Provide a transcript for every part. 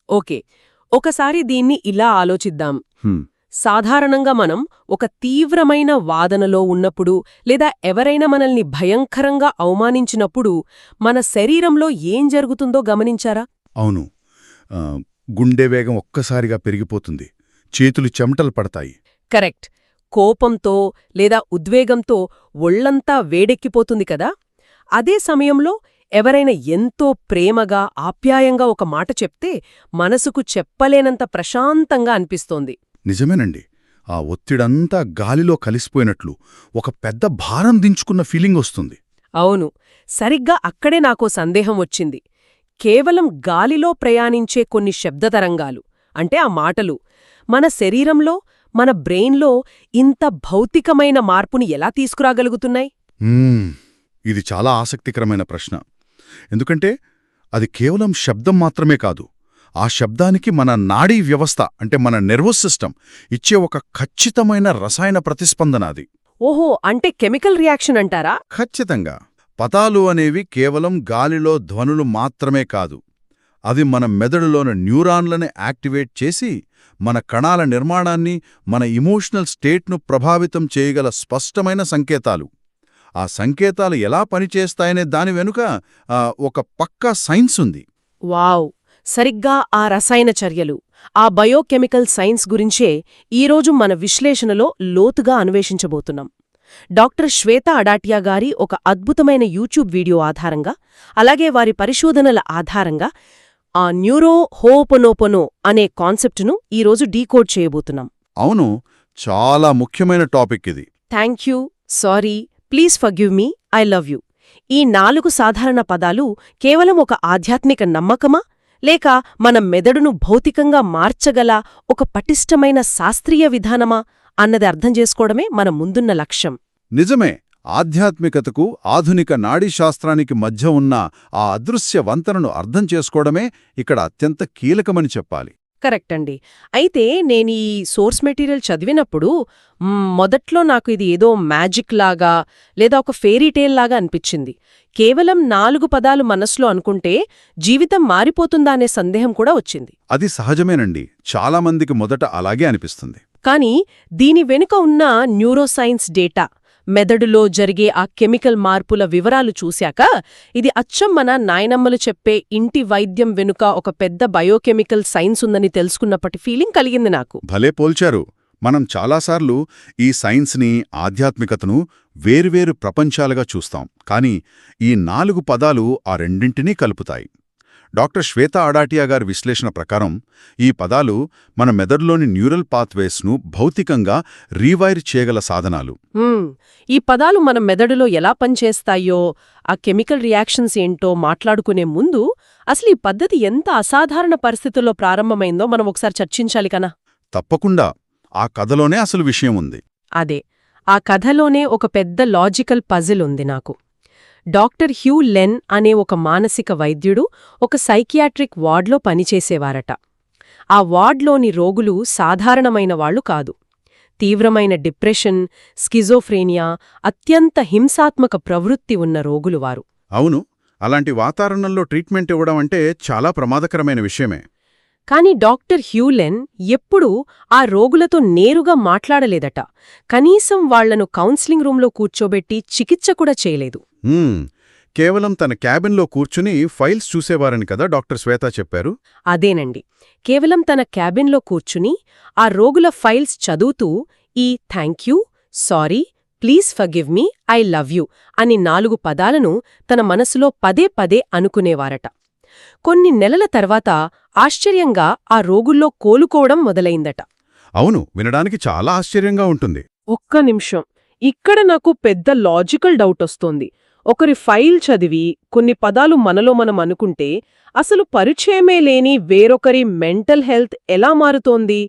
Okay. ఒకసారి దీన్ని ఇలా ఆలోచిద్దాం. హ్మ్. సాధారణంగా మనం ఒక తీవ్రమైన వాదనలో ఉన్నప్పుడు లేదా ఎవరైనా మనల్ని భయంకరంగా అవమానించినప్పుడు మన శరీరంలో ఏం జరుగుతుందో గమనించారా? అవును. ఆ, గుండె వేగం ఒక్కసారిగా పెరిగిపోతుంది. చేతులు చెమటలు పడతాయి. కరెక్ట్. కోపంతో లేదా ఉద్వేగంతో ఒళ్లంతా వేడెక్కిపోతుంది కదా. అదే సమయంలో ఎవరైనా ఎంతో ప్రేమగా ఆప్యాయంగా ఒక మాట చెప్తే మనసుకు చెప్పలేనంత ప్రశాంతంగా అనిపిస్తోంది. నిజమేనండి. ఆ ఒత్తిడంతా గాలిలో కలిసిపోయినట్లు ఒక పెద్ద భారం దించుకున్న ఫీలింగ్ వస్తుంది. అవును. సరిగ్గా అక్కడే నాకో సందేహం వచ్చింది. కేవలం గాలిలో ప్రయాణించే కొన్ని శబ్దతరంగాలు అంటే ఆ మాటలు మన శరీరంలో మన బ్రెయిన్లో ఇంత భౌతికమైన మార్పుని ఎలా తీసుకురాగలుగుతున్నాయి? ఇది చాలా ఆసక్తికరమైన ప్రశ్న. ఎందుకంటే అది కేవలం శబ్దం మాత్రమే కాదు. ఆ శబ్దానికి మన నాడీ వ్యవస్థ అంటే మన నెర్వస్ సిస్టమ్ ఇచ్చే ఒక ఖచ్చితమైన రసాయన ప్రతిస్పందన అది. ఓహో, అంటే కెమికల్ రియాక్షన్ అంటారా? ఖచ్చితంగా. పదాలు అనేవి కేవలం గాలిలో ధ్వనులు మాత్రమే కాదు. అవి మన మెదడులోని న్యూరాన్లని యాక్టివేట్ చేసి మన కణాల నిర్మాణాన్ని, మన ఇమోషనల్ స్టేట్ను ప్రభావితం చేయగల స్పష్టమైన సంకేతాలు. ఆ సంకేతాలు ఎలా పనిచేస్తాయనే దాని వెనుక ఒక పక్కా సైన్స్ ఉంది. వావ్! సరిగ్గా ఆ రసాయన చర్యలు, ఆ బయోకెమికల్ సైన్స్ గురించే ఈరోజు మన విశ్లేషణలో లోతుగా అన్వేషించబోతున్నాం. డాక్టర్ శ్వేత అడాటియా గారి ఒక అద్భుతమైన యూట్యూబ్ వీడియో ఆధారంగా, అలాగే వారి పరిశోధనల ఆధారంగా ఆ న్యూరో హోపనోపనో అనే కాన్సెప్టును ఈరోజు డీకోడ్ చేయబోతున్నాం. అవును, చాలా ముఖ్యమైన టాపిక్ ఇది. Thank you, sorry, please forgive me, I love you. ఈ 4 సాధారణ పదాలు కేవలం ఒక ఆధ్యాత్మిక నమ్మకమా, లేక మన మెదడును భౌతికంగా మార్చగల ఒక పటిష్టమైన శాస్త్రీయ విధానమా అన్నది అర్థం చేసుకోవడమే మన ముందున్న లక్ష్యం. నిజమే. ఆధ్యాత్మికతకు ఆధునిక నాడీశాస్త్రానికి మధ్య ఉన్న ఆ అదృశ్య వంతెనను అర్థం చేసుకోవడమే ఇక్కడ అత్యంత కీలకమని చెప్పాలి. కరెక్ట్ అండి. అయితే నేనీ సోర్స్ మెటీరియల్ చదివినప్పుడు మొదట్లో నాకు ఇది ఏదో మ్యాజిక్ లాగా లేదా ఒక ఫెయిరీటేల్ లాగా అనిపించింది. కేవలం 4 పదాలు మనసులో అనుకుంటే జీవితం మారిపోతుందా అనే సందేహం కూడా వచ్చింది. అది సహజమేనండి. చాలామందికి మొదట అలాగే అనిపిస్తుంది. కానీ దీని వెనుక ఉన్న న్యూరోసైన్స్ డేటా, మెదడులో జరిగే ఆ కెమికల్ మార్పుల వివరాలు చూశాక ఇది అచ్చం మన నాయనమ్మలు చెప్పే ఇంటి వైద్యం వెనుక ఒక పెద్ద బయోకెమికల్ సైన్స్ ఉందని తెలుసుకున్నప్పటి ఫీలింగ్ కలిగింది నాకు. భలే పోల్చారు. మనం చాలాసార్లు ఈ సైన్స్ని, ఆధ్యాత్మికతను వేర్వేరు ప్రపంచాలుగా చూస్తాం. కానీ ఈ 4 పదాలు ఆ రెండింటినీ కలుపుతాయి. డాక్టర్ శ్వేత అడాటియా గారి విశ్లేషణ ప్రకారం ఈ పదాలు మన మెదడులోని న్యూరల్ పాత్వేస్ను భౌతికంగా రీవైర్ చేయగల సాధనాలు. ఈ పదాలు మన మెదడులో ఎలా పనిచేస్తాయో, ఆ కెమికల్ రియాక్షన్స్ ఏంటో మాట్లాడుకునే ముందు అసలు ఈ పద్ధతి ఎంత అసాధారణ పరిస్థితుల్లో ప్రారంభమైందో మనం ఒకసారి చర్చించాలి కనా? తప్పకుండా. ఆ కథలోనే అసలు విషయం ఉంది. అదే, ఆ కథలోనే ఒక పెద్ద లాజికల్ పజిల్ ఉంది నాకు. డాక్టర్ హ్యూ లెన్ అనే ఒక మానసిక వైద్యుడు ఒక సైకియాట్రిక్ వార్డ్లో పనిచేసేవారట. ఆ వార్డ్లోని రోగులు సాధారణమైన వాళ్లు కాదు. తీవ్రమైన డిప్రెషన్, స్కిజోఫ్రేనియా, అత్యంత హింసాత్మక ప్రవృత్తి ఉన్న రోగులు వారు. అవును, అలాంటి వాతావరణంలో ట్రీట్మెంట్ ఇవ్వడం అంటే చాలా ప్రమాదకరమైన విషయమే. కాని డాక్టర్ హ్యూలెన్ ఎప్పుడూ ఆ రోగులతో నేరుగా మాట్లాడలేదట. కనీసం వాళ్లను కౌన్సిలింగ్ రూంలో కూర్చోబెట్టి చికిత్స కూడా చేయలేదు. కేవలం తన క్యాబిన్లో కూర్చుని ఫైల్స్ చూసేవారని కదా డాక్టర్ శ్వేత చెప్పారు? అదేనండి. కేవలం తన క్యాబిన్లో కూర్చుని ఆ రోగుల ఫైల్స్ చదువుతూ ఈ thank you, sorry, please forgive me, I love you అని 4 పదాలను తన మనసులో పదే పదే అనుకునేవారట. కొన్ని నెలల తర్వాత ఆశ్చర్యంగా ఆ రోగుల్లో కోలుకోవడం మొదలైందట. అవును, వినడానికి చాలా ఆశ్చర్యంగా ఉంటుంది. ఒక్క నిమిషం, ఇక్కడ నాకు పెద్ద లాజికల్ డౌట్ వస్తోంది. ఒకరి ఫైల్ చదివి కొన్ని పదాలు మనలో మనం అనుకుంటే అసలు పరిచయమే లేని వేరొకరి మెంటల్ హెల్త్ ఎలా మారుతోంది?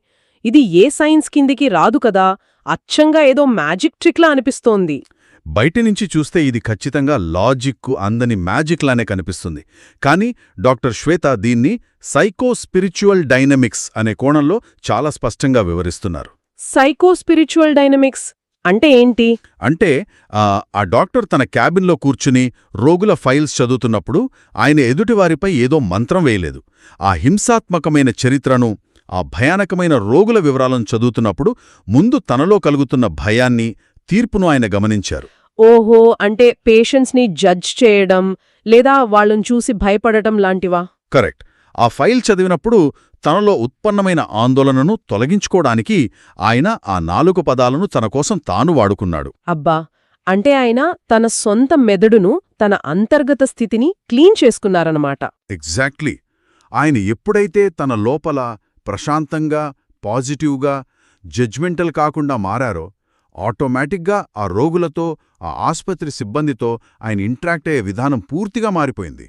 ఇది ఏ సైన్స్ కిందికి రాదు కదా. అచ్చంగా ఏదో మ్యాజిక్ ట్రిక్లా అనిపిస్తోంది. బయటినుంచి చూస్తే ఇది ఖచ్చితంగా లాజిక్కు అందని మ్యాజిక్లానే కనిపిస్తుంది. కానీ డాక్టర్ శ్వేత దీన్ని సైకోస్పిరిచువల్ డైనమిక్స్ అనే కోణంలో చాలా స్పష్టంగా వివరిస్తున్నారు. సైకోస్పిరిచువల్ డైనమిక్స్ అంటే ఏంటి? అంటే ఆ డాక్టర్ తన క్యాబిన్లో కూర్చుని రోగుల ఫైల్స్ చదువుతున్నప్పుడు ఆయన ఎదుటివారిపై ఏదో మంత్రం వేయలేదు. ఆ హింసాత్మకమైన చరిత్రను, ఆ భయానకమైన రోగుల వివరాలను చదువుతున్నప్పుడు ముందు తనలో కలుగుతున్న భయాన్ని, తీర్పును ఆయన గమనించారు. ఓహో, అంటే పేషెంట్స్ని జడ్జ్ చేయడం లేదా వాళ్ళని చూసి భయపడటం లాంటివా? కరెక్ట్. ఆ ఫైల్ చదివినప్పుడు తనలో ఉత్పన్నమైన ఆందోళనను తొలగించుకోవడానికి ఆయన ఆ 4 పదాలను తన కోసం తాను వాడుకున్నాడు. అబ్బా, అంటే ఆయన తన సొంత మెదడును, తన అంతర్గత స్థితిని క్లీన్ చేసుకున్నారన్నమాట. ఎగ్జాక్ట్లీ. ఆయన ఎప్పుడైతే తన లోపల ప్రశాంతంగా, పాజిటివ్గా, జడ్జ్మెంటల్ కాకుండా మారారో ఆటోమేటిక్గా ఆ రోగులతో, ఆ ఆస్పత్రి సిబ్బందితో ఆయన ఇంటరాక్ట్ అయ్యే విధానం పూర్తిగా మారిపోయింది.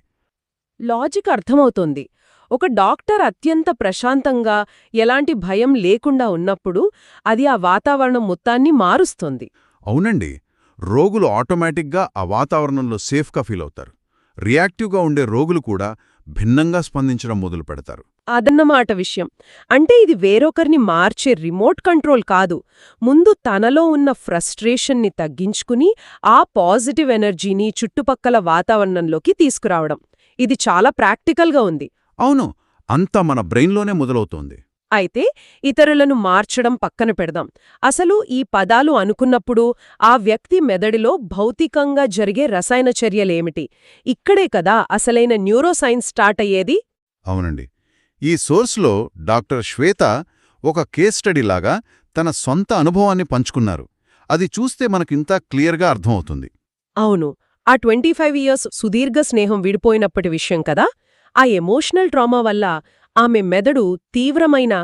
లాజిక్ అర్థమవుతోంది. ఒక డాక్టర్ అత్యంత ప్రశాంతంగా, ఎలాంటి భయం లేకుండా ఉన్నప్పుడు అది ఆ వాతావరణం మొత్తాన్ని మారుస్తుంది. అవునండి. రోగులు ఆటోమేటిక్గా ఆ వాతావరణంలో సేఫ్గా ఫీల్ అవుతారు. రియాక్టివ్గా ఉండే రోగులు కూడా భిన్నంగా స్పందించడం మొదలు పెడతారు. అదన్నమాట విషయం. అంటే ఇది వేరొకరిని మార్చే రిమోట్ కంట్రోల్ కాదు. ముందు తనలో ఉన్న ఫ్రస్ట్రేషన్ని తగ్గించుకుని ఆ పాజిటివ్ ఎనర్జీని చుట్టుపక్కల వాతావరణంలోకి తీసుకురావడం. ఇది చాలా ప్రాక్టికల్గా ఉంది. అవును, అంతా మన బ్రెయిన్లోనే మొదలవుతోంది. అయితే ఇతరులను మార్చడం పక్కన పెడదాం. అసలు ఈ పదాలు అనుకున్నప్పుడు ఆ వ్యక్తి మెదడులో భౌతికంగా జరిగే రసాయన చర్యలేమిటి? ఇక్కడే కదా అసలైన న్యూరోసైన్స్ స్టార్ట్ అయ్యేది. అవునండి. ఈ సోర్స్లో డాక్టర్ శ్వేత ఒక కేస్ స్టడీలాగా తన సొంత అనుభవాన్ని పంచుకున్నారు. అది చూస్తే మనకింత క్లియర్గా అర్థమవుతుంది. అవును, ఆ 25 ఇయర్స్ సుదీర్ఘ స్నేహం విడిపోయినప్పటి విషయం కదా. ఆ ఎమోషనల్ ట్రామా వల్ల ఆమె మెదడు తీవ్రమైన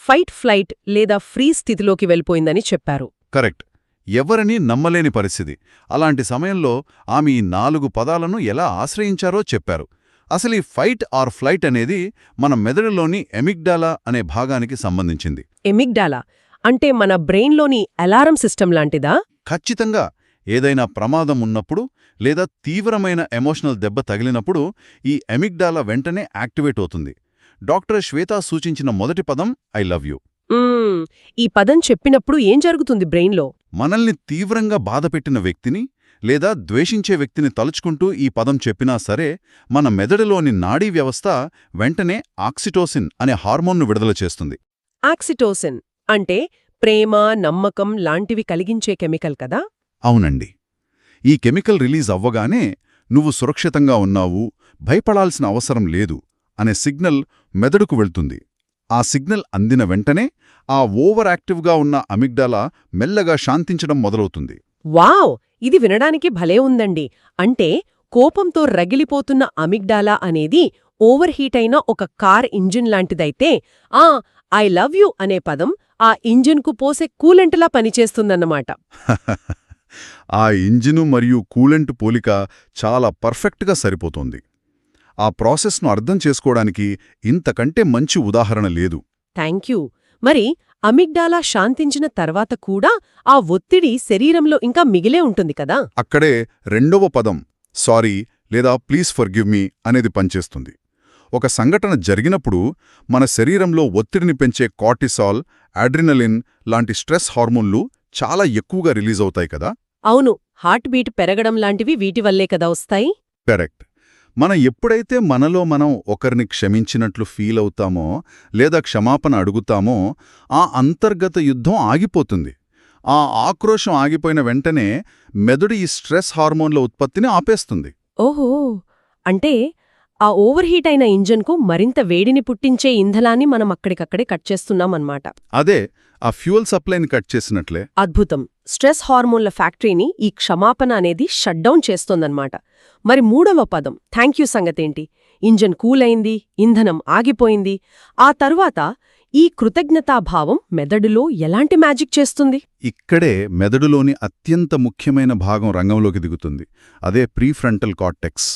ఫైట్ ఫ్లైట్ లేదా ఫ్రీ స్థితిలోకి వెళ్ళిపోయిందని చెప్పారు. కరెక్ట్. ఎవరినీ నమ్మలేని పరిస్థితి. అలాంటి సమయంలో ఆమె ఈ 4 పదాలను ఎలా ఆశ్రయించారో చెప్పారు. అసలు ఈ ఫైట్ ఆర్ ఫ్లైట్ అనేది మన మెదడులోని ఎమిగ్డాలా అనే భాగానికి సంబంధించింది. ఎమిగ్డాలా అంటే మన బ్రెయిన్లోని అలారం సిస్టమ్ లాంటిదా? ఖచ్చితంగా. ఏదైనా ప్రమాదం ఉన్నప్పుడు లేదా తీవ్రమైన ఎమోషనల్ దెబ్బ తగిలినప్పుడు ఈ ఎమిగ్డాలా వెంటనే యాక్టివేట్ అవుతుంది. డాక్టర్ శ్వేత సూచించిన మొదటి పదం ఐ లవ్ యూ. ఈ పదం చెప్పినప్పుడు ఏం జరుగుతుంది బ్రెయిన్లో? మనల్ని తీవ్రంగా బాధపెట్టిన వ్యక్తిని లేదా ద్వేషించే వ్యక్తిని తలుచుకుంటూ ఈ పదం చెప్పినా సరే మన మెదడులోని నాడీ వ్యవస్థ వెంటనే ఆక్సిటోసిన్ అనే హార్మోన్ను విడుదల చేస్తుంది. ఆక్సిటోసిన్ అంటే ప్రేమ, నమ్మకం లాంటివి కలిగించే కెమికల్ కదా? అవునండి. ఈ కెమికల్ రిలీజ్ అవ్వగానే నువ్వు సురక్షితంగా ఉన్నావు, భయపడాల్సిన అవసరం లేదు అనే సిగ్నల్ మెదడుకు వెళ్తుంది. ఆ సిగ్నల్ అందిన వెంటనే ఆ ఓవర్ యాక్టివ్గా ఉన్న అమిగ్డాలా మెల్లగా శాంతించడం మొదలవుతుంది. వావ్! ఇది వినడానికి భలే ఉందండి. అంటే కోపంతో రగిలిపోతున్న అమిగ్డాలా అనేది ఓవర్ హీట్ అయిన ఒక కార్ ఇంజిన్ లాంటిదైతే ఐ లవ్ యూ అనే పదం ఆ ఇంజిన్కు పోసే కూలెంట్లా పనిచేస్తుందన్నమాట. ఆ ఇంజిను మరియు కూలెంట్ పోలిక చాలా పర్ఫెక్ట్గా సరిపోతోంది. ఆ ప్రాసెస్ను అర్థం చేసుకోవడానికి ఇంతకంటే మంచి ఉదాహరణ లేదు. థాంక్యూ. మరి అమిగ్డాలా శాంతించిన తర్వాత కూడా ఆ ఒత్తిడి శరీరంలో ఇంకా మిగిలే ఉంటుంది కదా? అక్కడే రెండవ పదం సారీ లేదా ప్లీజ్ ఫర్గివ్ మీ అనేది పనిచేస్తుంది. ఒక సంఘటన జరిగినప్పుడు మన శరీరంలో ఒత్తిడిని పెంచే కార్టిసాల్, అడ్రినలిన్ లాంటి స్ట్రెస్ హార్మోన్లు చాలా ఎక్కువగా రిలీజ్ అవుతాయి కదా? అవును, హార్ట్ బీట్ పెరగడం లాంటివి వీటి వల్లే కదా వస్తాయి. కరెక్ట్. మనం ఎప్పుడైతే మనలో మనం ఒకరిని క్షమించినట్లు ఫీల్ అవుతామో లేదా క్షమాపణ అడుగుతామో ఆ అంతర్గత యుద్ధం ఆగిపోతుంది. ఆ ఆక్రోశం ఆగిపోయిన వెంటనే మెదడు ఈ స్ట్రెస్ హార్మోన్ల ఉత్పత్తిని ఆపేస్తుంది. ఓహో, అంటే ఆ ఓవర్ హీట్ అయిన ఇంజన్కు మరింత వేడిని పుట్టించే ఇంధనాన్ని మనం అక్కడికక్కడే కట్ చేస్తున్నామన్నమాట. అదే ఆ ఫ్యూయల్ సప్లైని కట్ చేసినట్లే. అద్భుతం. స్ట్రెస్ హార్మోన్ల ఫ్యాక్టరీని ఈ క్షమాపణ అనేది షట్డౌన్ చేస్తోందన్నమాట. మరి మూడవ పదం థ్యాంక్యూ సంగతేంటి? ఇంజన్ కూలైంది, ఇంధనం ఆగిపోయింది. ఆ తరువాత ఈ కృతజ్ఞతాభావం మెదడులో ఎలాంటి మ్యాజిక్ చేస్తుంది? ఇక్కడే మెదడులోని అత్యంత ముఖ్యమైన భాగం రంగంలోకి దిగుతుంది. అదే ప్రీఫ్రంటల్ కార్టెక్స్.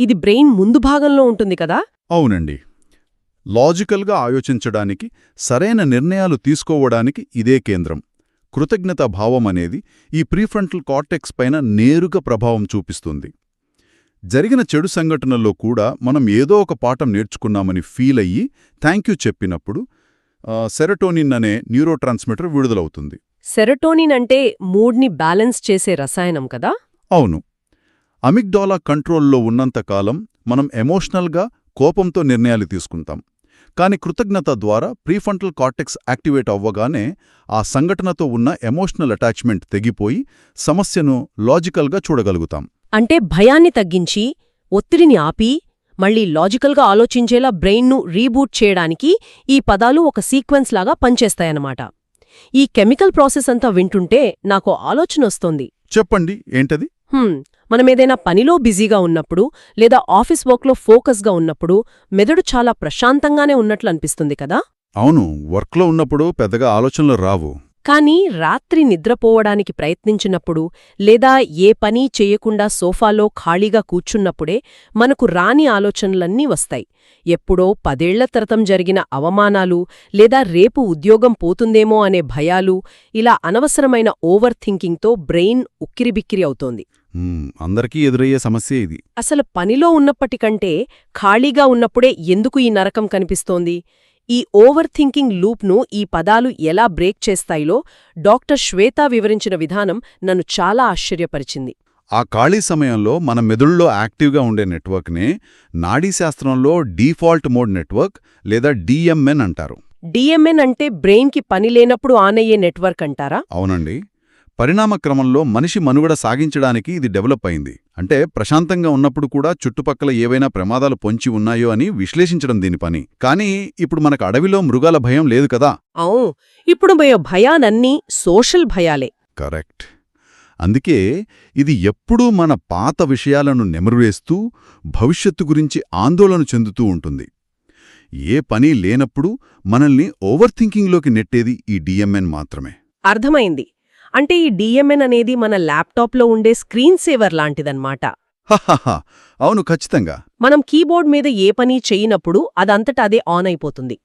ఇది బ్రెయిన్ ముందు భాగంలో ఉంటుంది కదా? అవునండి. లాజికల్గా ఆలోచించడానికి, సరైన నిర్ణయాలు తీసుకోవడానికి ఇదే కేంద్రం. కృతజ్ఞతా భావం అనేది ఈ ప్రీఫ్రంటల్ కార్టెక్స్ పైన నేరుగా ప్రభావం చూపిస్తుంది. జరిగిన చెడు సంఘటనల్లో కూడా మనం ఏదో ఒక పాఠం నేర్చుకున్నామని ఫీల్ అయ్యి థ్యాంక్యూ చెప్పినప్పుడు సెరటోనిన్ అనే న్యూరోట్రాన్స్మిటర్ విడుదలవుతుంది. సెరటోనిన్ అంటే మూడ్ని బ్యాలెన్స్ చేసే రసాయనం కదా? అవును. అమిగ్డాలా కంట్రోల్లో ఉన్నంతకాలం మనం ఎమోషనల్గా కోపంతో నిర్ణయాలు తీసుకుంటాం. కాని కృతజ్ఞత ద్వారా ప్రీఫ్రంటల్ కార్టెక్స్ యాక్టివేట్ అవ్వగానే ఆ సంఘటనతో ఉన్న ఎమోషనల్ అటాచ్మెంట్ తెగిపోయి సమస్యను లాజికల్గా చూడగలుగుతాం. అంటే భయాన్ని తగ్గించి, ఒత్తిడిని ఆపి, మళ్ళీ లాజికల్గా ఆలోచించేలా బ్రెయిన్ను రీబూట్ చేయడానికి ఈ పదాలు ఒక సీక్వెన్స్ లాగా పనిచేస్తాయన్నమాట. ఈ కెమికల్ ప్రాసెస్ అంతా వింటుంటే నాకో ఆలోచనొస్తోంది. చెప్పండి, ఏంటది? మనమేదైనా పనిలో బిజీగా ఉన్నప్పుడు లేదా ఆఫీస్ వర్క్లో ఫోకస్గా ఉన్నప్పుడు మెదడు చాలా ప్రశాంతంగానే ఉన్నట్లు అనిపిస్తుంది కదా? అవును, వర్క్లో ఉన్నప్పుడు పెద్దగా ఆలోచనలు రావు. కానీ రాత్రి నిద్రపోవడానికి ప్రయత్నించినప్పుడు లేదా ఏ పనీ చెయ్యకుండా సోఫాలో ఖాళీగా కూర్చున్నప్పుడే మనకు రాని ఆలోచనలన్నీ వస్తాయి. ఎప్పుడో 10 ఏళ్ల తరతం జరిగిన అవమానాలు లేదా రేపు ఉద్యోగం పోతుందేమో అనే భయాలు, ఇలా అనవసరమైన ఓవర్ థింకింగ్తో బ్రెయిన్ ఉక్కిరిబిక్కిరి అవుతోంది. అందరికీ ఎదురయ్యే సమస్య ఇది. అసలు పనిలో ఉన్నప్పటికంటే ఖాళీగా ఉన్నప్పుడే ఎందుకు ఈ నరకం కనిపిస్తోంది? ఈ ఓవర్ థింకింగ్ లూప్ను ఈ పదాలు ఎలా బ్రేక్ చేస్తాయిలో డాక్టర్ శ్వేత వివరించిన విధానం నన్ను చాలా ఆశ్చర్యపరిచింది. ఆ ఖాళీ సమయంలో మన మెదుళ్ళలో యాక్టివ్గా ఉండే నెట్వర్క్నే నాడీశాస్త్రంలో డీఫాల్ట్ మోడ్ నెట్వర్క్ లేదా డిఎంఎన్ అంటారు. డిఎంఎన్ అంటే బ్రెయిన్కి పని లేనప్పుడు ఆన్ అయ్యే నెట్వర్క్ అంటారా? అవునండి. పరిణామక్రమంలో మనిషి మనుగడ సాగించడానికి ఇది డెవలప్ అయింది. అంటే ప్రశాంతంగా ఉన్నప్పుడు కూడా చుట్టుపక్కల ఏవైనా ప్రమాదాలు పొంచి ఉన్నాయో అని విశ్లేషించడం దీని పని. కానీ ఇప్పుడు మనకు అడవిలో మృగాల భయం లేదు కదా. ఇప్పుడు భయాలన్నీ సోషల్ భయాలే. కరెక్ట్. అందుకే ఇది ఎప్పుడూ మన పాత విషయాలను నెమరువేస్తూ భవిష్యత్తు గురించి ఆందోళన చెందుతూ ఉంటుంది. ఏ పని లేనప్పుడు మనల్ని ఓవర్ థింకింగ్లోకి నెట్టేది ఈ డిఎంఎన్ మాత్రమే. అర్థమైంది. అంటే ఈ డిఎంఎన్ అనేది మన ల్యాప్టాప్లో ఉండే స్క్రీన్ సేవర్ లాంటిదన్నమాట. హహహ, అవును, ఖచ్చితంగా. మనం కీబోర్డ్ మీద ఏ పని చెయ్యినప్పుడు అదంతటా అదే ఆన్ అయిపోతుంది.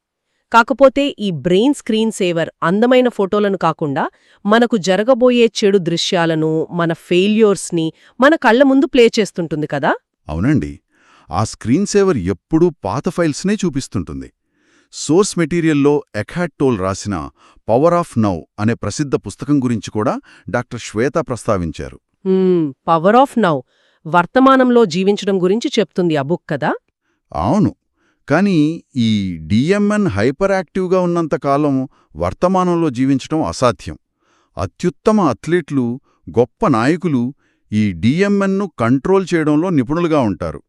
కాకపోతే ఈ బ్రెయిన్ స్క్రీన్ సేవర్ అందమైన ఫోటోలను కాకుండా మనకు జరగబోయే చెడు దృశ్యాలను, మన ఫెయిల్యూర్స్ని మన కళ్ల ముందు ప్లే చేస్తుంటుంది కదా? అవునండి. ఆ స్క్రీన్ సేవర్ ఎప్పుడూ పాత ఫైల్స్నే చూపిస్తుంటుంది. సోర్స్ మెటీరియల్లో ఎఖార్డ్ టోల్ రాసిన పవర్ ఆఫ్ నౌ అనే ప్రసిద్ధ పుస్తకం గురించి కూడా డాక్టర్ శ్వేత ప్రస్తావించారు. పవర్ ఆఫ్ నౌ వర్తమానంలో జీవించడం గురించి చెప్తుంది ఆ బుక్ కదా? అవును. కానీ ఈ డిఎంఎన్ హైపర్ యాక్టివ్గా ఉన్నంతకాలం వర్తమానంలో జీవించటం అసాధ్యం. అత్యుత్తమ అథ్లీట్లు, గొప్ప నాయకులు ఈ డిఎంఎన్ను కంట్రోల్ చేయడంలో నిపుణులుగా ఉంటారు.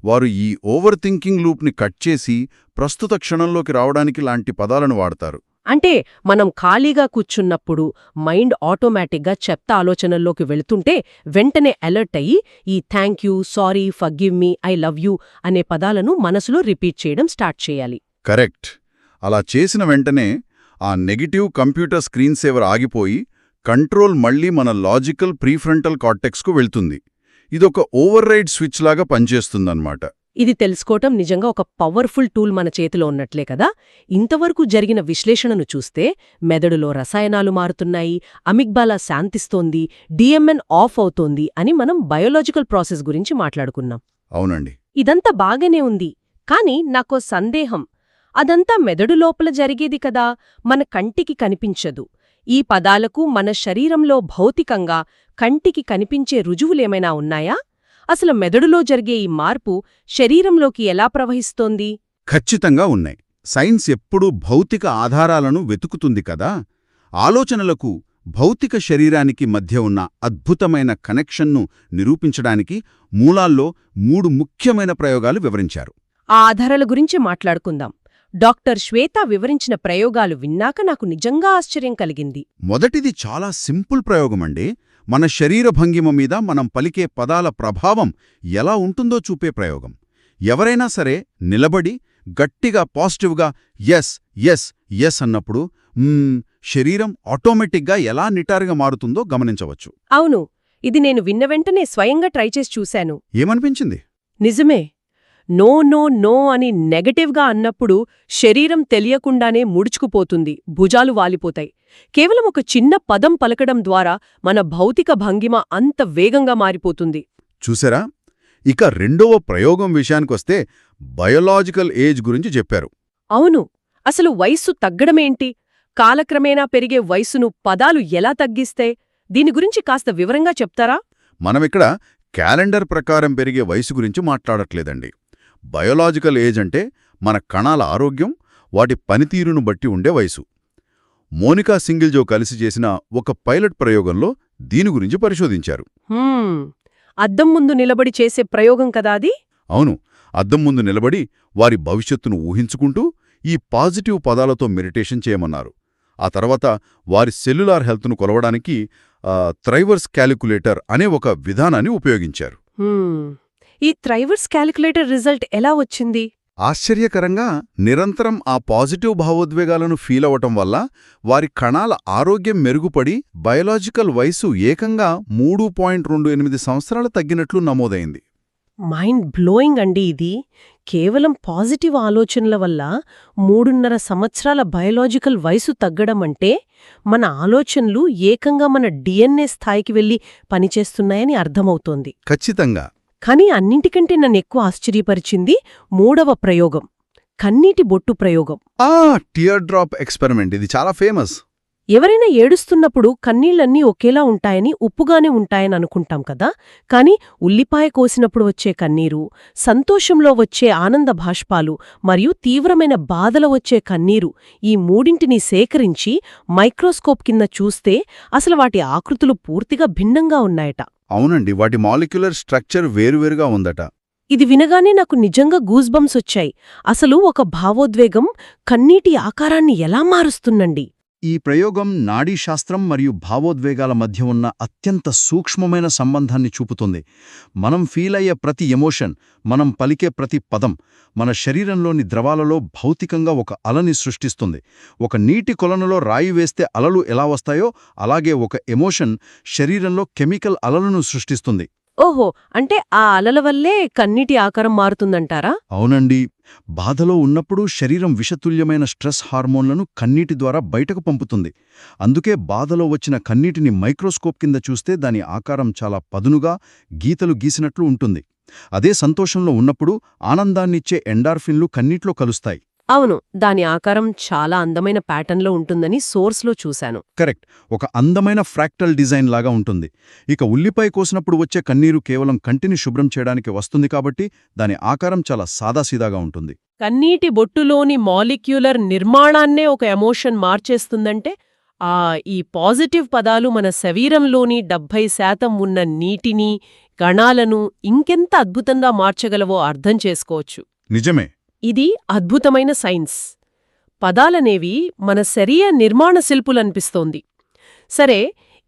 వారు ఈ ఓవర్ థింకింగ్ లూప్ని కట్ చేసి ప్రస్తుత క్షణంలోకి రావడానికి లాంటి పదాలను వాడతారు. అంటే మనం ఖాళీగా కూర్చున్నప్పుడు మైండ్ ఆటోమేటిక్గా చెత్త ఆలోచనల్లోకి వెళుతుంటే వెంటనే అలర్ట్ అయ్యి ఈ thank you, sorry, forgive me, I love you అనే పదాలను మనసులో రిపీట్ చేయడం స్టార్ట్ చేయాలి. కరెక్ట్. అలా చేసిన వెంటనే ఆ నెగటివ్ కంప్యూటర్ స్క్రీన్ సేవర్ ఆగిపోయి కంట్రోల్ మళ్లీ మన లాజికల్ ప్రీఫ్రంటల్ కార్టెక్స్కు వెళ్తుంది. ఇదొక ఓవర్ రైడ్ స్విచ్ లాగా పనిచేస్తుందన్నమాట. ఇది తెలుసుకోవటం నిజంగా ఒక పవర్ఫుల్ టూల్ మన చేతిలో ఉన్నట్లే కదా? ఇంతవరకు జరిగిన విశ్లేషణను చూస్తే మెదడులో రసాయనాలు మారుతున్నాయి, అమిగ్డాలా శాంతిస్తోంది, డిఎంఎన్ ఆఫ్ అవుతోంది అని మనం బయోలాజికల్ ప్రాసెస్ గురించి మాట్లాడుకున్నాం. అవునండి. ఇదంతా బాగానే ఉంది. కానీ నాకో సందేహం. అదంతా మెదడు లోపల జరిగేది కదా, మన కంటికి కనిపించదు. ఈ పదాలకు మన శరీరంలో భౌతికంగా కంటికి కనిపించే రుజువులేమైనా ఉన్నాయా? అసలు మెదడులో జరిగే ఈ మార్పు శరీరంలోకి ఎలా ప్రవహిస్తోంది? ఖచ్చితంగా ఉన్నాయి. సైన్స్ ఎప్పుడూ భౌతిక ఆధారాలను వెతుకుతుంది కదా. ఆలోచనలకు భౌతిక శరీరానికి మధ్య ఉన్న అద్భుతమైన కనెక్షన్ను నిరూపించడానికి మూలాల్లో 3 ముఖ్యమైన ప్రయోగాలు వివరించారు. ఆ ఆధారాల గురించి మాట్లాడుకుందాం. డాక్టర్ శ్వేత వివరించిన ప్రయోగాలు విన్నాక నాకు నిజంగా ఆశ్చర్యం కలిగింది. మొదటిది చాలా సింపుల్ ప్రయోగమండి. మన శరీర భంగిమ మీద మనం పలికే పదాల ప్రభావం ఎలా ఉంటుందో చూపే ప్రయోగం. ఎవరైనా సరే నిలబడి గట్టిగా పాజిటివ్గా ఎస్ ఎస్ ఎస్ అన్నప్పుడు శరీరం ఆటోమేటిక్గా ఎలా నిటారుగా మారుతుందో గమనించవచ్చు. అవును, ఇది నేను విన్న వెంటనే స్వయంగా ట్రై చేసి చూశాను. ఏమనిపించింది? నిజమే. నో నో నో అని నెగటివ్గా అన్నప్పుడు శరీరం తెలియకుండానే ముడుచుకుపోతుంది, భుజాలు వాలిపోతాయి. కేవలం ఒక చిన్న పదం పలకడం ద్వారా మన భౌతిక భంగిమ అంత వేగంగా మారిపోతుంది. చూసారా? ఇక రెండవ ప్రయోగం విషయానికొస్తే బయోలాజికల్ ఏజ్ గురించి చెప్పారు. అవును, అసలు వయస్సు తగ్గడమేంటి? కాలక్రమేణా పెరిగే వయసును పదాలు ఎలా తగ్గిస్తాయి? దీని గురించి కాస్త వివరంగా చెప్తారా? మనమిక్కడ క్యాలెండర్ ప్రకారం పెరిగే వయసు గురించి మాట్లాడట్లేదండి. బయోలాజికల్ ఏజ్ అంటే మన కణాల ఆరోగ్యం, వాటి పనితీరును బట్టి ఉండే వయసు. మోనికా సింగిల్జో కలిసి చేసిన ఒక పైలట్ ప్రయోగంలో దీని గురించి పరిశోధించారు. అద్దం ముందు నిలబడి చేసే ప్రయోగం కదా అది? అవును, అద్దం ముందు నిలబడి వారి భవిష్యత్తును ఊహించుకుంటూ ఈ పాజిటివ్ పదాలతో మెడిటేషన్ చేయమన్నారు. ఆ తర్వాత వారి సెల్యులార్ హెల్త్ను కొలవడానికి థ్రైవర్స్ క్యాలిక్యులేటర్ అనే ఒక విధానాన్ని ఉపయోగించారు. ఈ థ్రైవర్స్ క్యాలిక్యులేటర్ రిజల్ట్ ఎలా వచ్చింది? ఆశ్చర్యకరంగా నిరంతరం ఆ పాజిటివ్ భావోద్వేగాలను ఫీలవటం వల్ల వారి కణాల ఆరోగ్యం మెరుగుపడి బయోలాజికల్ వయసు ఏకంగా 3.28 సంవత్సరాలు తగ్గినట్లు నమోదైంది. మైండ్ బ్లోయింగ్ అండి ఇది. కేవలం పాజిటివ్ ఆలోచనల వల్ల 3.5 సంవత్సరాల బయోలాజికల్ వయసు తగ్గడం అంటే మన ఆలోచనలు ఏకంగా మన DNA స్థాయికి వెళ్లి పనిచేస్తున్నాయని అర్థమవుతోంది. ఖచ్చితంగా. కానీ అన్నింటికంటే నన్నెక్కువ ఆశ్చర్యపరిచింది 3వ ప్రయోగం, కన్నీటి బొట్టు ప్రయోగం. టియర్ డ్రాప్ ఎక్స్పెరిమెంట్ ఇది చాలా ఫేమస్. ఎవరైనా ఏడుస్తున్నప్పుడు కన్నీళ్లన్నీ ఒకేలా ఉంటాయని, ఉప్పుగానే ఉంటాయని అనుకుంటాం కదా. కాని ఉల్లిపాయ కోసినప్పుడు వచ్చే కన్నీరు, సంతోషంలో వచ్చే ఆనంద భాష్పాలు మరియు తీవ్రమైన బాధలో వచ్చే కన్నీరు, ఈ మూడింటిని సేకరించి మైక్రోస్కోప్ కింద చూస్తే అసలు వాటి ఆకృతులు పూర్తిగా భిన్నంగా ఉన్నాయట. అవునండి, వాటి మాలిక్యులర్ స్ట్రక్చర్ వేరువేరుగా ఉందట. ఇది వినగానే నాకు నిజంగా గూస్బంప్స్ వచ్చాయి. అసలు ఒక భావోద్వేగం కన్నీటి ఆకారాన్ని ఎలా మారుస్తుందండి? ఈ ప్రయోగం నాడీశాస్త్రం మరియు భావోద్వేగాల మధ్య ఉన్న అత్యంత సూక్ష్మమైన సంబంధాన్ని చూపుతుంది. మనం ఫీల్ అయ్యే ప్రతి ఎమోషన్, మనం పలికే ప్రతి పదం మన శరీరంలోని ద్రవాలలో భౌతికంగా ఒక అలని సృష్టిస్తుంది. ఒక నీటి కొలనులో రాయి వేస్తే అలలు ఎలా వస్తాయో అలాగే ఒక ఎమోషన్ శరీరంలో కెమికల్ అలలను సృష్టిస్తుంది. ఓహో, అంటే ఆ అలల వల్లే కన్నీటి ఆకారం మారుతుందంటారా? అవునండి. బాధలో ఉన్నప్పుడు శరీరం విషతుల్యమైన స్ట్రెస్ హార్మోన్లను కన్నీటి ద్వారా బయటకు పంపుతుంది. అందుకే బాధలో వచ్చిన కన్నీటిని మైక్రోస్కోప్ కింద చూస్తే దాని ఆకారం చాలా పదునుగా గీతలు గీసినట్లు ఉంటుంది. అదే సంతోషంలో ఉన్నప్పుడు ఆనందాన్నిచ్చే ఎండార్ఫిన్లు కన్నీటిలో కలుస్తాయి. అవును, దాని ఆకారం చాలా అందమైన ప్యాటర్న్లో ఉంటుందని సోర్స్లో చూశాను. కరెక్ట్, ఒక అందమైన ఫ్రాక్టల్ డిజైన్ లాగా ఉంటుంది. ఇక ఉల్లిపాయ కోసినప్పుడు వచ్చే కన్నీరు కేవలం కంటిని శుభ్రం చేయడానికి వస్తుంది కాబట్టి దాని ఆకారం చాలా సాదాసీదాగా ఉంటుంది. కన్నీటి బొట్టులోని మాలిక్యులర్ నిర్మాణాన్నే ఒక ఎమోషన్ మార్చేస్తుందంటే ఈ పాజిటివ్ పదాలు మన శరీరంలోని 70% ఉన్న నీటిని, కణాలను ఇంకెంత అద్భుతంగా మార్చగలవో అర్థం చేసుకోవచ్చు. నిజమే. ఇది అద్భుతమైన సైన్స్. పదాలనేవి మన శరీర నిర్మాణ శిల్పులనిపిస్తోంది. సరే,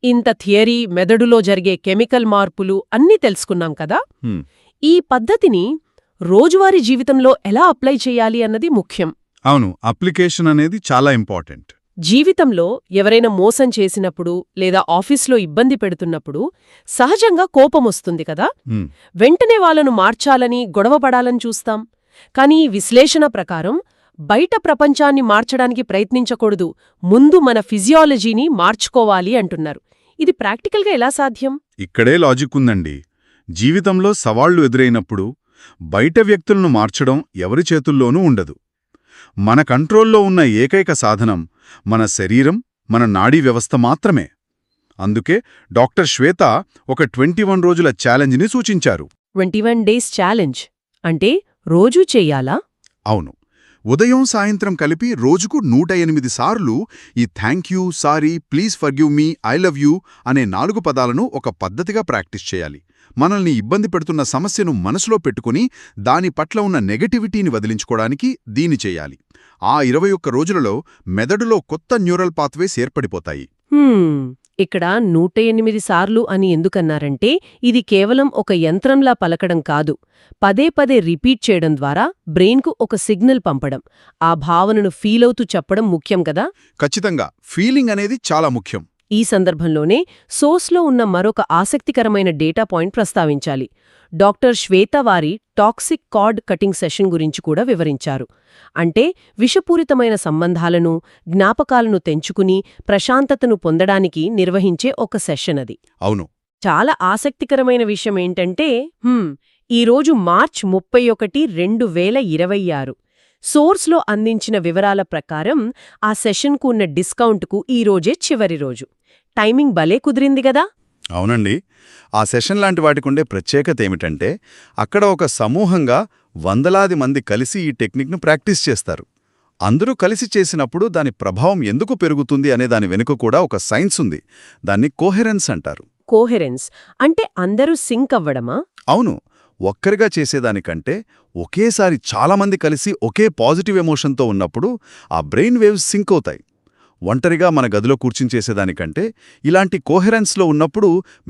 ఇంత థియరీ, మెదడులో జరిగే కెమికల్ మార్పులు అన్నీ తెలుసుకున్నాం కదా. ఈ పద్ధతిని రోజువారీ జీవితంలో ఎలా అప్లై చేయాలి అన్నది ముఖ్యం. అవును, అప్లికేషన్ అనేది చాలా ఇంపార్టెంట్. జీవితంలో ఎవరైనా మోసం చేసినప్పుడు లేదా ఆఫీస్లో ఇబ్బంది పెడుతున్నప్పుడు సహజంగా కోపమొస్తుంది కదా. వెంటనే వాళ్ళను మార్చాలని, గొడవపడాలని చూస్తాం. కానీ ఈ విశ్లేషణ ప్రకారం బయట ప్రపంచాన్ని మార్చడానికి ప్రయత్నించకూడదు, ముందు మన ఫిజియాలజీని మార్చుకోవాలి అంటున్నారు. ఇది ప్రాక్టికల్గా ఎలా సాధ్యం? ఇక్కడే లాజిక్ ఉందండి. జీవితంలో సవాళ్లు ఎదురైనప్పుడు బయట వ్యక్తులను మార్చడం ఎవరి చేతుల్లోనూ ఉండదు. మన కంట్రోల్లో ఉన్న ఏకైక సాధనం మన శరీరం, మన నాడీ వ్యవస్థ మాత్రమే. అందుకే డాక్టర్ శ్వేత ఒక 21 రోజుల ఛాలెంజ్ని సూచించారు. 21 డేస్ ఛాలెంజ్ అంటే రోజూ చెయ్యాలా? అవును, ఉదయం సాయంత్రం కలిపి రోజుకు 108 సార్లు ఈ thank you, sorry, please forgive me, I love you అనే 4 పదాలను ఒక పద్ధతిగా ప్రాక్టీస్ చేయాలి. మనల్ని ఇబ్బంది పెడుతున్న సమస్యను మనసులో పెట్టుకుని దాని పట్ల ఉన్న నెగటివిటీని వదిలించుకోవడానికి దీని చేయాలి. ఆ 21 రోజులలో మెదడులో కొత్త న్యూరల్ పాత్వేస్ ఏర్పడిపోతాయి. ఇక్కడ 108 సార్లు అని ఎందుకన్నారంటే ఇది కేవలం ఒక యంత్రంలా పలకడం కాదు, పదే పదే రిపీట్ చేయడం ద్వారా బ్రెయిన్కు ఒక సిగ్నల్ పంపడం, ఆ భావనను ఫీలవుతూ చెప్పడం ముఖ్యం కదా. ఖచ్చితంగా, ఫీలింగ్ అనేది చాలా ముఖ్యం. ఈ సందర్భంలోనే సోర్స్లో ఉన్న మరొక ఆసక్తికరమైన డేటా పాయింట్ ప్రస్తావించాలి. డాక్టర్ శ్వేత వారి టాక్సిక్ కార్డ్ కటింగ్ సెషన్ గురించి కూడా వివరించారు. అంటే విషపూరితమైన సంబంధాలను, జ్ఞాపకాలను తెంచుకుని ప్రశాంతతను పొందడానికి నిర్వహించే ఒక సెషన్ అది. అవును. చాలా ఆసక్తికరమైన విషయమేంటంటే ఈరోజు మార్చ్ 31, 2026. సోర్స్లో అందించిన వివరాల ప్రకారం ఆ సెషన్కు ఉన్న డిస్కౌంట్కు ఈరోజే చివరి రోజు. టైమింగ్ భలే కుదిరింది గదా. అవునండి. ఆ సెషన్ లాంటి వాటికుండే ప్రత్యేకత ఏమిటంటే అక్కడ ఒక సమూహంగా వందలాది మంది కలిసి ఈ టెక్నిక్ను ప్రాక్టీస్ చేస్తారు. అందరూ కలిసి చేసినప్పుడు దాని ప్రభావం ఎందుకు పెరుగుతుంది అనే దాని వెనుక కూడా ఒక సైన్స్ ఉంది. దాన్ని కోహెరెన్స్ అంటారు. కోహెరెన్స్ అంటే అందరూ సింక్ అవ్వడమా? అవును. ఒక్కరిగా చేసేదానికంటే ఒకేసారి చాలామంది కలిసి ఒకే పాజిటివ్ ఎమోషన్తో ఉన్నప్పుడు ఆ బ్రెయిన్ వేవ్స్ సింక్ అవుతాయి. ఒంటరిగా మన గదిలో కూర్చుని చేసేదానికంటే ఇలాంటి కోహెరెన్స్లో ఉన్నప్పుడు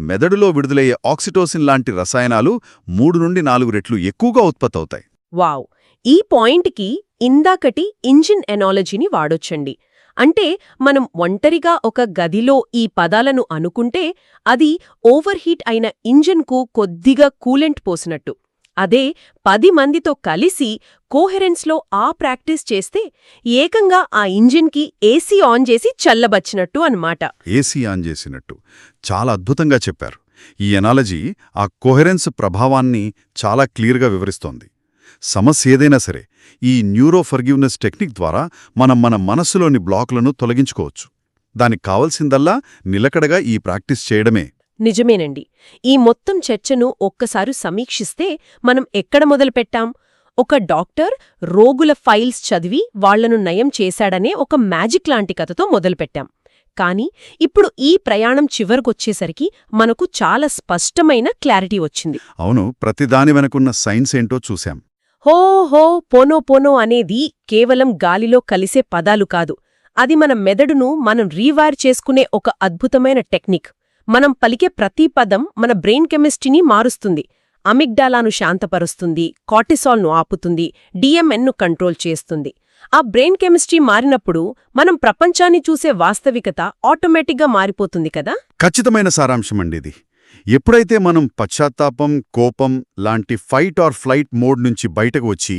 మెదడులో విడుదలయ్యే ఆక్సిటోసిన్ లాంటి రసాయనాలు 3 నుండి 4 రెట్లు ఎక్కువగా ఉత్పత్తవుతాయి. వావ్! ఈ పాయింట్కి ఇందాకటి ఇంజిన్ ఎనాలజీని వాడొచ్చండి. అంటే మనం ఒంటరిగా ఒక గదిలో ఈ పదాలను అనుకుంటే అది ఓవర్హీట్ అయిన ఇంజిన్కు కొద్దిగా కూలెంట్ పోసినట్టు. అదే 10 మందితో కలిసి కోహెరెన్స్లో ఆ ప్రాక్టీస్ చేస్తే ఏకంగా ఆ ఇంజిన్కి ఏసీ ఆన్ చేసి చల్లబచ్చినట్టు అన్నమాట. ఏసీ ఆన్ చేసినట్టు. చాలా అద్భుతంగా చెప్పారు. ఈ ఎనాలజీ ఆ కోహెరెన్స్ ప్రభావాన్ని చాలా క్లియర్గా వివరిస్తోంది. సమస్య ఏదైనా సరే ఈ న్యూరో ఫర్గివ్నెస్ టెక్నిక్ ద్వారా మనం మన మనస్సులోని బ్లాక్లను తొలగించుకోవచ్చు. దానికి కావలసిందల్లా నిలకడగా ఈ ప్రాక్టీస్ చేయడమే. నిజమేనండి. ఈ మొత్తం చర్చను ఒక్కసారి సమీక్షిస్తే మనం ఎక్కడ మొదలుపెట్టాం? ఒక డాక్టర్ రోగుల ఫైల్స్ చదివి వాళ్లను నయం చేశాడనే ఒక మ్యాజిక్ లాంటి కథతో మొదలుపెట్టాం. కానీ ఇప్పుడు ఈ ప్రయాణం చివరకొచ్చేసరికి మనకు చాలా స్పష్టమైన క్లారిటీ వచ్చింది. అవును, ప్రతిదాని వెనుకున్న సైన్స్ ఏంటో చూశాం. హో హో పోనో పోనో అనేది కేవలం గాలిలో కలిసే పదాలు కాదు. అది మన మెదడును మనం రీవైర్ చేసుకునే ఒక అద్భుతమైన టెక్నిక్. మనం పలికే ప్రతి పదం మన బ్రెయిన్ కెమిస్ట్రీని మారుస్తుంది. అమిగ్డాలాను శాంతపరుస్తుంది, కార్టిసాల్ను ఆపుతుంది, డిఎంఎన్ను కంట్రోల్ చేస్తుంది. ఆ బ్రెయిన్ కెమిస్ట్రీ మారినప్పుడు మనం ప్రపంచాన్ని చూసే వాస్తవికత ఆటోమేటిక్గా మారిపోతుంది కదా. ఖచ్చితమైన సారాంశమండిది. ఎప్పుడైతే మనం పశ్చాత్తాపం, కోపం లాంటి ఫైట్ ఆర్ ఫ్లైట్ మోడ్ నుంచి బయటకు వచ్చి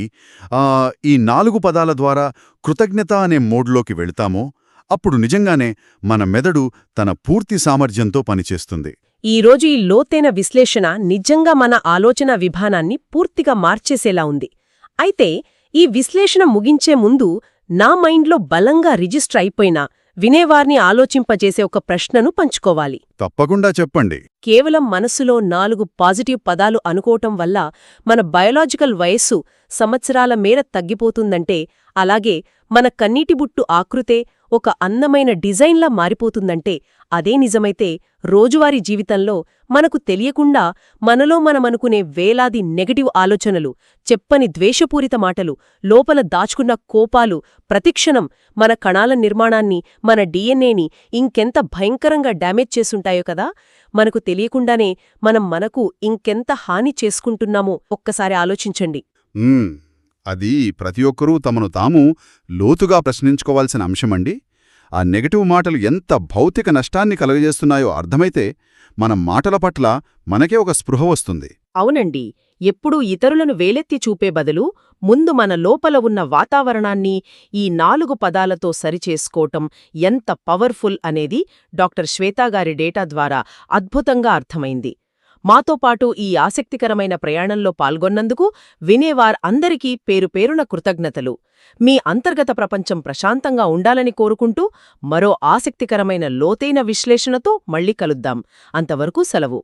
ఈ 4 పదాల ద్వారా కృతజ్ఞత అనే మోడ్లోకి వెళతామో అప్పుడు నిజంగానే మన మెదడు తన పూర్తి సామర్థ్యంతో పనిచేస్తుంది. ఈరోజు ఈ లోతైన విశ్లేషణ నిజంగా మన ఆలోచన విధానాన్ని పూర్తిగా మార్చేసేలా ఉంది. అయితే ఈ విశ్లేషణ ముగించే ముందు నా మైండ్లో బలంగా రిజిస్టర్ అయిపోయిన వినేవారిని ఆలోచింపజేసే ఒక ప్రశ్నను పంచుకోవాలి. తప్పకుండా చెప్పండి. కేవలం మనసులో 4 పాజిటివ్ పదాలు అనుకోవటం వల్ల మన బయోలాజికల్ వయస్సు సంవత్సరాల మేర తగ్గిపోతుందంటే, అలాగే మన కన్నీటిబుట్టు ఆకృతే ఒక అందమైన డిజైన్లా మారిపోతుందంటే, అదే నిజమైతే రోజువారీ జీవితంలో మనకు తెలియకుండా మనలో మనమనుకునే వేలాది నెగటివ్ ఆలోచనలు, చెప్పని ద్వేషపూరిత మాటలు, లోపల దాచుకున్న కోపాలు ప్రతిక్షణం మన కణాల నిర్మాణాన్ని, మన డిఎన్ఏని ఇంకెంత భయంకరంగా డ్యామేజ్ చేసుంటాయో కదా. మనకు తెలియకుండానే మనం మనకు ఇంకెంత హాని చేసుకుంటున్నామో ఒక్కసారి ఆలోచించండి. అది ప్రతి ఒక్కరూ తమను తాము లోతుగా ప్రశ్నించుకోవాల్సిన అంశమండి. ఆ నెగటివ్ మాటలు ఎంత భౌతిక నష్టాన్ని కలుగజేస్తున్నాయో అర్థమైతే మన మాటల పట్ల మనకే ఒక స్పృహ వస్తుంది. అవునండి. ఎప్పుడూ ఇతరులను వేలెత్తి చూపే బదులు ముందు మన లోపల ఉన్న వాతావరణాన్ని ఈ 4 పదాలతో సరిచేసుకోవటం ఎంత పవర్ఫుల్ అనేది డాక్టర్ శ్వేతాగారి డేటా ద్వారా అద్భుతంగా అర్థమైంది. మాతో పాటు ఈ ఆసక్తికరమైన ప్రయాణంలో పాల్గొన్నందుకు వినేవార్ అందరికీ పేరుపేరున కృతజ్ఞతలు. మీ అంతర్గత ప్రపంచం ప్రశాంతంగా ఉండాలని కోరుకుంటూ మరో ఆసక్తికరమైన లోతైన విశ్లేషణతో మళ్ళీ కలుద్దాం. అంతవరకు సెలవు.